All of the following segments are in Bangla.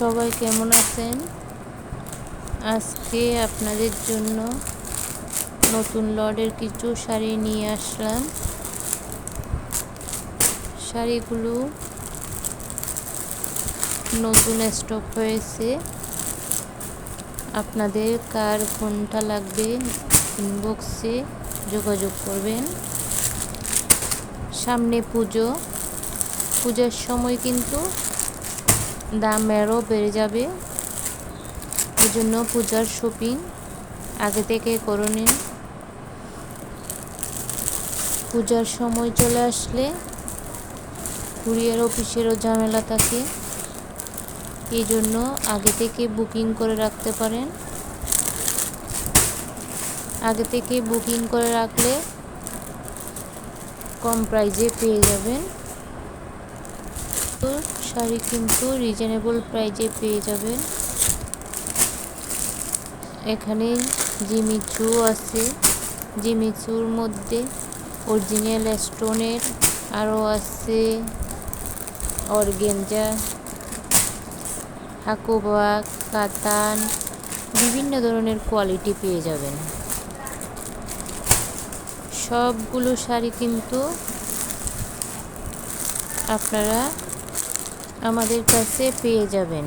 সবাই কেমন আছেন? আজকে আপনাদের জন্য নতুন লটের কিছু শাড়ি নিয়ে আসলাম। শাড়িগুলো নতুন স্টক হয়েছে। আপনাদের কার কোনটা লাগবে ইনবক্সে যোগাযোগ করবেন। সামনে পূজার সময় কিন্তু দামেরও বেড়ে যাবে। এই জন্য পূজার শপিং আগে থেকে করে নিন। পূজার সময় চলে আসলে কুরিয়ার অফিসেরও ঝামেলা থাকে, এই জন্য আগে থেকে বুকিং করে রাখতে পারেন। আগে থেকে বুকিং করে রাখলে কম প্রাইজে পেয়ে যাবেন। তো শাড়ি কিন্তু রিজনেবল প্রাইজে পেয়ে যাবেন। এখানে জিমিচু আছে, জিমিচুর মধ্যে অরিজিনাল স্টোনের, আরও আছে অর্গেঞ্জা, হাকোবা, কাতান, বিভিন্ন ধরনের কোয়ালিটি পেয়ে যাবেন। সবগুলো শাড়ি কিন্তু আপনারা আমাদের কাছে পেয়ে যাবেন।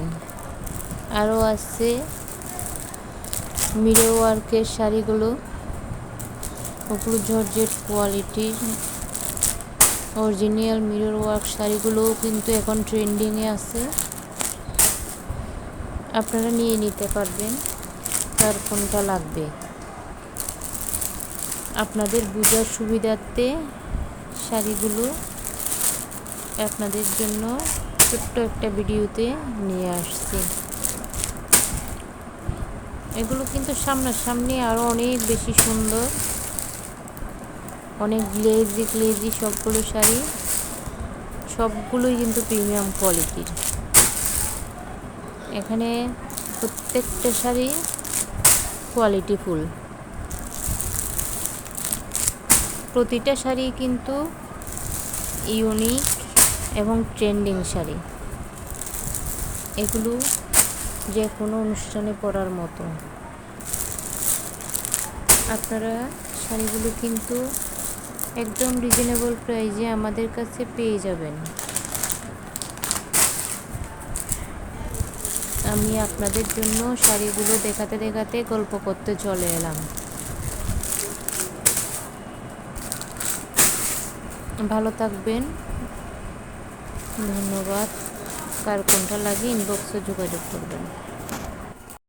আরও আছে মিরর ওয়ার্কের শাড়িগুলো, ওগুলো জর্জেট কোয়ালিটির অরিজিনাল মিরর ওয়ার্ক শাড়িগুলোও কিন্তু এখন ট্রেন্ডিংয়ে আছে। আপনারা নিয়ে নিতে পারবেন কার কোনটা লাগবে। আপনাদের বোঝার সুবিধার্থে শাড়িগুলো আপনাদের জন্য ছোট্ট একটা ভিডিওতে নিয়ে আসছি। এগুলো কিন্তু সামনাসামনি আরও অনেক বেশি সুন্দর, অনেক গ্লেজি সবগুলো শাড়ি, সবগুলোই কিন্তু প্রিমিয়াম কোয়ালিটির। এখানে প্রত্যেকটা শাড়ি কোয়ালিটিফুল। প্রতিটা শাড়ি কিন্তু ইউনিক এবং ট্রেন্ডিং শাড়ি। এগুলো যে কোনো অনুষ্ঠানে পরার মতো। আপনারা শাড়িগুলো কিন্তু একদম রিজনেবল প্রাইজে আমাদের কাছে পেয়ে যাবেন। আমি আপনাদের জন্য শাড়িগুলো দেখাতে দেখাতে গল্প করতে চলে এলাম। ভালো থাকবেন, ধন্যবাদ। কার কোনটা লাগে ইনবক্সে যোগাযোগ করবেন।